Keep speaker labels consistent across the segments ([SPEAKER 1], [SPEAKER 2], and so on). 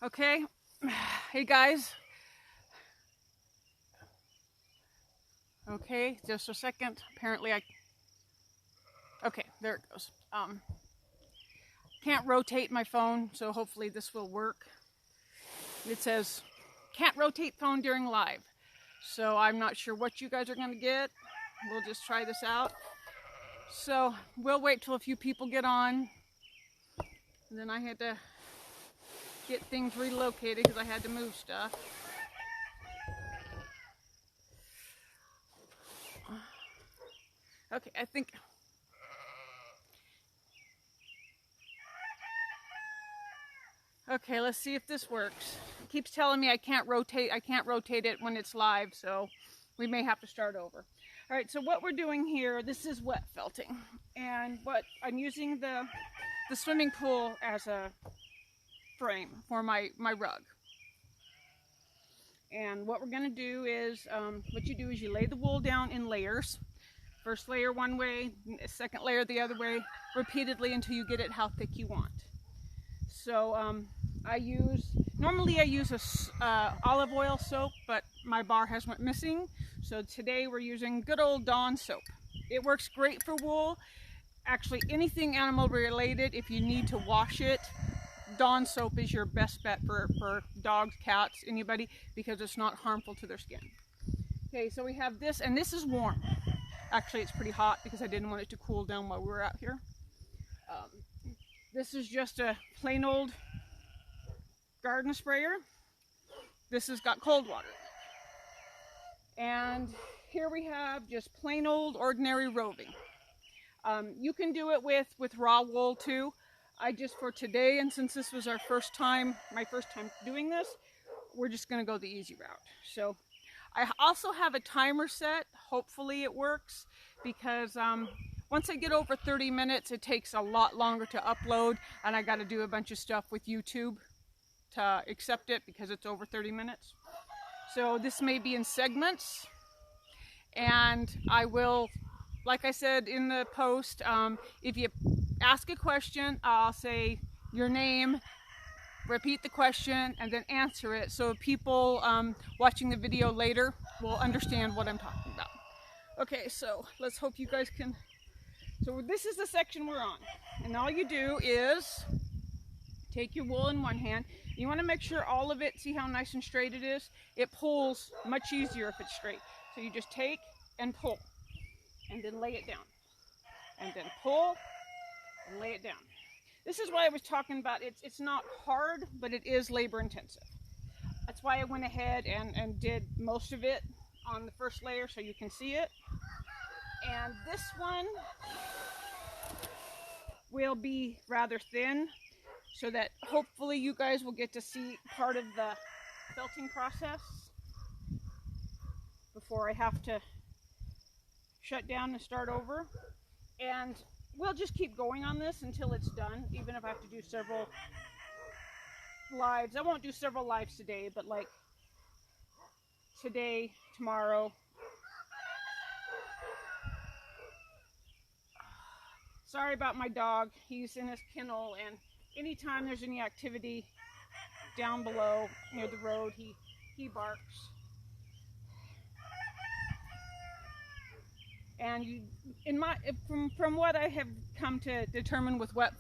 [SPEAKER 1] Okay, hey guys. Okay, just a second. Apparently okay, there it goes. Can't rotate my phone, so hopefully this will work. It says, can't rotate phone during live. So I'm not sure what you guys are gonna get. We'll just try this out. So we'll wait till a few people get on. And then I had to get things relocated because I had to move stuff. Okay, I think. Okay, let's see if this works. It keeps telling me I can't rotate it when it's live, so we may have to start over. All right, so what we're doing here, this is wet felting. And what I'm using the swimming pool as a frame for my rug. And what we're gonna do is, what you do is you lay the wool down in layers. First layer one way, second layer the other way, repeatedly until you get it how thick you want. So normally I use a olive oil soap, but my bar has went missing. So today we're using good old Dawn soap. It works great for wool. Actually, anything animal related, if you need to wash it, Dawn soap is your best bet for dogs, cats, anybody, because it's not harmful to their skin. Okay, so we have this, and this is warm. Actually, it's pretty hot because I didn't want it to cool down while we were out here. This is just a plain old garden sprayer. This has got cold water. And here we have just plain old ordinary roving. You can do it with raw wool too. I just, for today, and since this was my first time doing this, we're just gonna go the easy route. So I also have a timer set. Hopefully it works, because once I get over 30 minutes, it takes a lot longer to upload, and I got to do a bunch of stuff with YouTube to accept it because it's over 30 minutes. So this may be in segments, and I will, like I said in the post, if you ask a question, I'll say your name, repeat the question, and then answer it, so people watching the video later will understand what I'm talking about. Okay, so let's hope you guys can. So this is the section we're on, and all you do is take your wool in one hand. You want to make sure all of it, see how nice and straight it is? It pulls much easier if it's straight. So you just take and pull, and then lay it down, and then pull and lay it down. This is why I was talking about it's not hard, but it is labor intensive. That's why I went ahead and did most of it on the first layer so you can see it. And this one will be rather thin, so that hopefully you guys will get to see part of the felting process before I have to shut down and start over. And we'll just keep going on this until it's done, even if I have to do several lives. I won't do several lives today, but like today, tomorrow. Sorry about my dog. He's in his kennel, and anytime there's any activity down below near the road, he barks. And from what I have come to determine with wet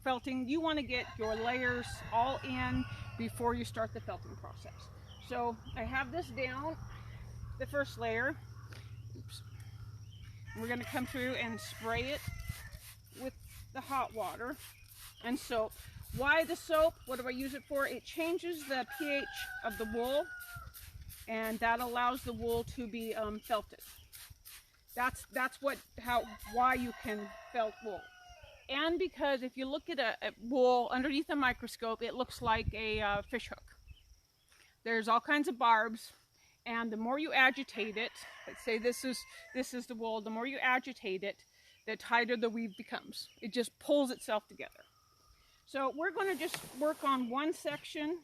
[SPEAKER 1] felting, you want to get your layers all in before you start the felting process. So I have this down, the first layer. Oops. We're going to come through and spray it with the hot water and soap. Why the soap? What do I use it for? It changes the pH of the wool, and that allows the wool to be felted. That's why you can felt wool. And because if you look at a wool underneath a microscope, it looks like a fish hook. There's all kinds of barbs, and the more you agitate it, let's say this is the wool, the more you agitate it, the tighter the weave becomes. It just pulls itself together. So we're going to just work on one section,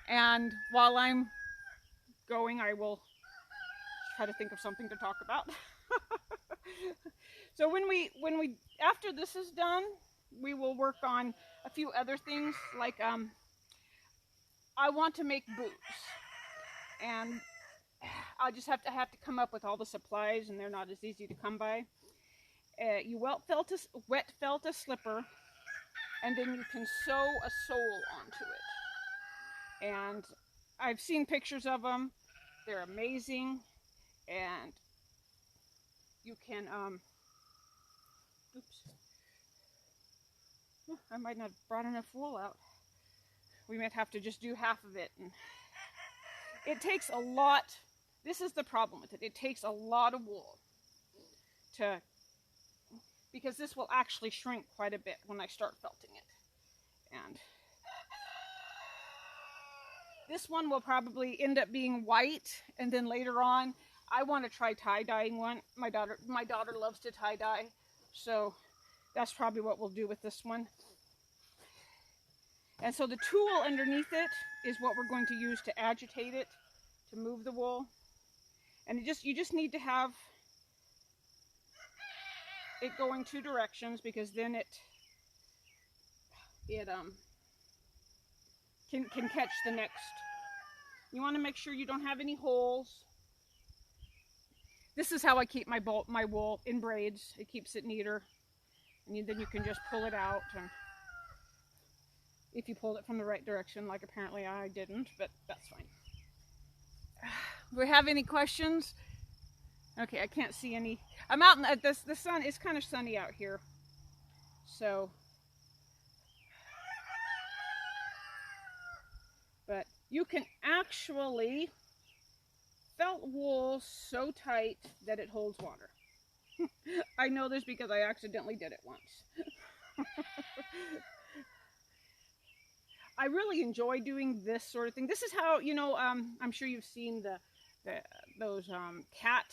[SPEAKER 1] and while I'm going, I will try to think of something to talk about. So when we after this is done, we will work on a few other things, like I want to make boots, and I just have to come up with all the supplies, and they're not as easy to come by. You wet felt a slipper, and then you can sew a sole onto it. And I've seen pictures of them. They're amazing, and you can oops. I might not have brought enough wool out. We might have to just do half of it. And it takes a lot. This is the problem with it. It takes a lot of wool because this will actually shrink quite a bit when I start felting it. And this one will probably end up being white, and then later on I want to try tie-dyeing one. My daughter loves to tie-dye, so that's probably what we'll do with this one. And so the tool underneath it is what we're going to use to agitate it, to move the wool. And you just need to have it going 2 directions, because then it can catch the next. You want to make sure you don't have any holes. This is how I keep my wool in braids. It keeps it neater, and then you can just pull it out. And if you pulled it from the right direction, like apparently I didn't, but that's fine. Do we have any questions? Okay, I can't see any. I'm out in the sun. It's kind of sunny out here, so. But you can actually felt wool so tight that it holds water. I know this because I accidentally did it once. I really enjoy doing this sort of thing. This is how, I'm sure you've seen those cat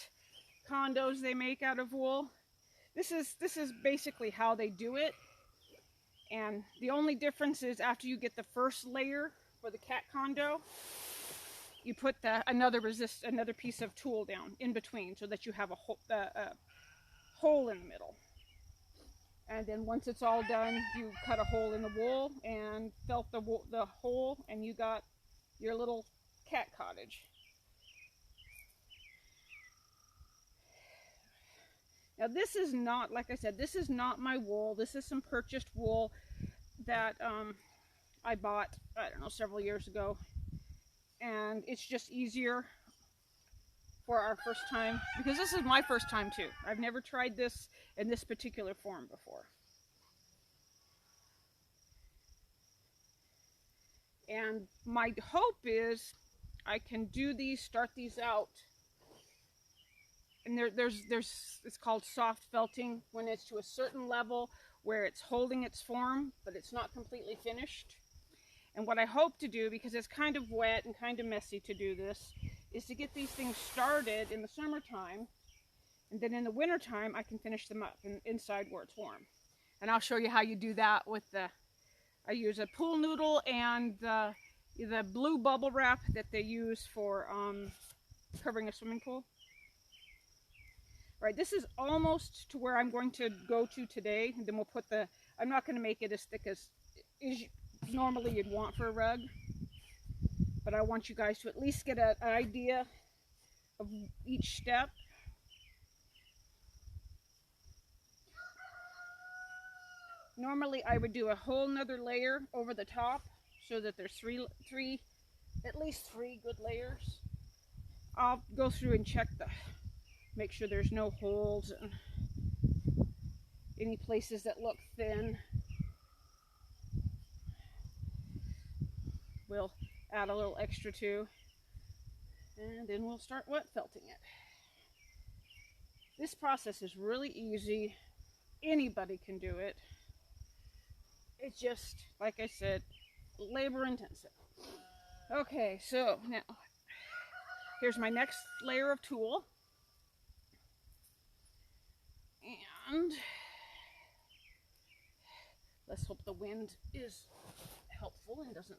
[SPEAKER 1] condos they make out of wool. This is basically how they do it. And the only difference is after you get the first layer for the cat condo, you put another piece of tulle down in between so that you have a hole in the middle. And then once it's all done, you cut a hole in the wool and felt the hole, and you got your little cat cottage. Now this is not, like I said, this is not my wool. This is some purchased wool that I bought, I don't know, several years ago. And it's just easier for our first time, because this is my first time too. I've never tried this in this particular form before. And my hope is I can do these, start these out. And it's called soft felting, when it's to a certain level where it's holding its form, but it's not completely finished. And what I hope to do, because it's kind of wet and kind of messy to do this, is to get these things started in the summertime, and then in the wintertime I can finish them up inside where it's warm. And I'll show you how you do that with I use a pool noodle and the blue bubble wrap that they use for covering a swimming pool. All right, this is almost to where I'm going to go to today, and then we'll put I'm not going to make it as thick as normally you'd want for a rug, but I want you guys to at least get an idea of each step. Normally I would do a whole nother layer over the top so that there's at least three good layers. I'll go through and check make sure there's no holes and any places that look thin. We'll add a little extra too, and then we'll start wet felting it. This process is really easy. Anybody can do it. It's just, like I said, labor intensive. Okay, so now here's my next layer of tulle. And let's hope the wind is helpful and doesn't.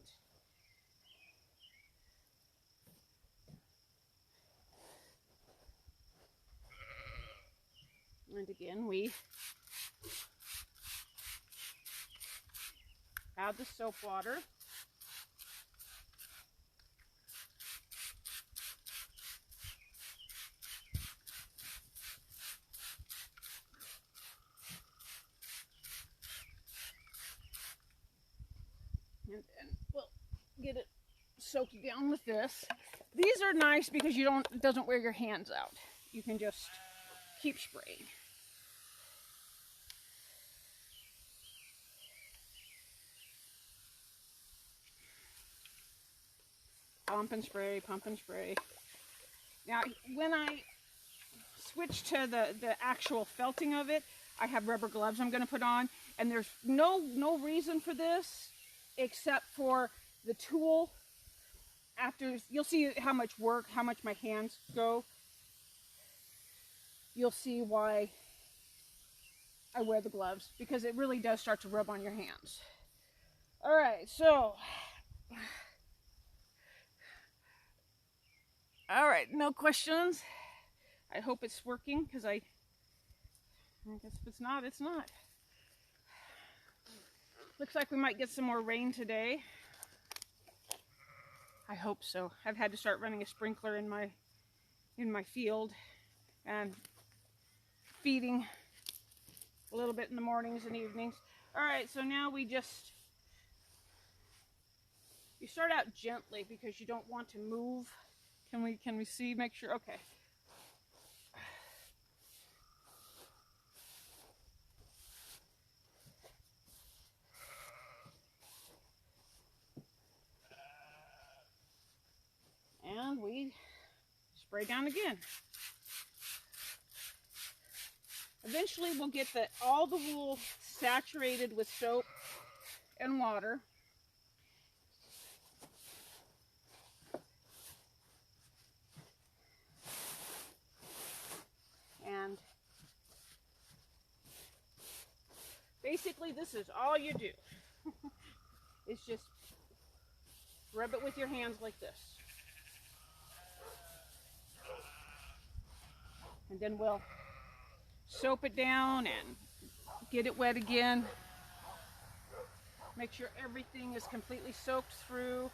[SPEAKER 1] And again, we add the soap water. And we'll get it soaked down with this. These are nice because it doesn't wear your hands out. You can just keep spraying. Pump and spray, pump and spray. Now, when I switch to the actual felting of it, I have rubber gloves I'm going to put on, and there's no reason for this except for the tool. After you'll see how much my hands go. You'll see why I wear the gloves, because it really does start to rub on your hands. All right, so all right, no questions. I hope it's working, because I guess if it's not, it's not. Looks like we might get some more rain today. I hope so. I've had to start running a sprinkler in my field and feeding a little bit in the mornings and evenings. All right, so now you start out gently because you don't want to move. Can we see? Make sure. Okay. And we spray down again. Eventually we'll get all the wool saturated with soap and water. And basically this is all you do. It's just rub it with your hands like this. And then we'll soap it down and get it wet again. Make sure everything is completely soaked through.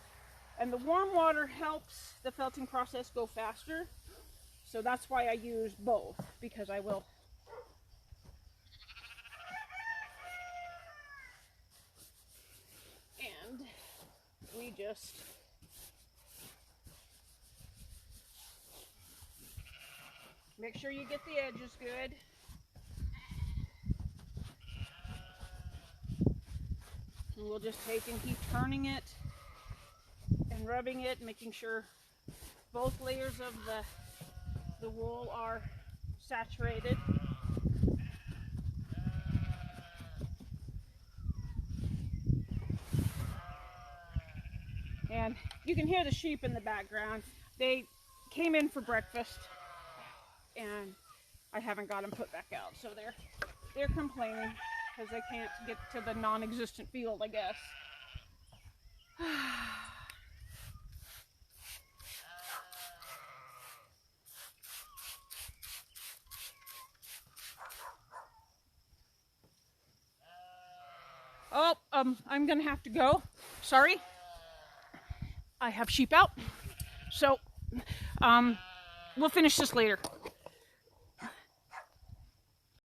[SPEAKER 1] And the warm water helps the felting process go faster. So that's why I use both, because I will. And we just make sure you get the edges good. And we'll just take and keep turning it and rubbing it, making sure both layers of the wool are saturated. And you can hear the sheep in the background. They came in for breakfast and I haven't got them put back out, so they're complaining because they can't get to the non-existent field, I guess. Oh, I'm gonna have to go. Sorry. I have sheep out. So, we'll finish this later.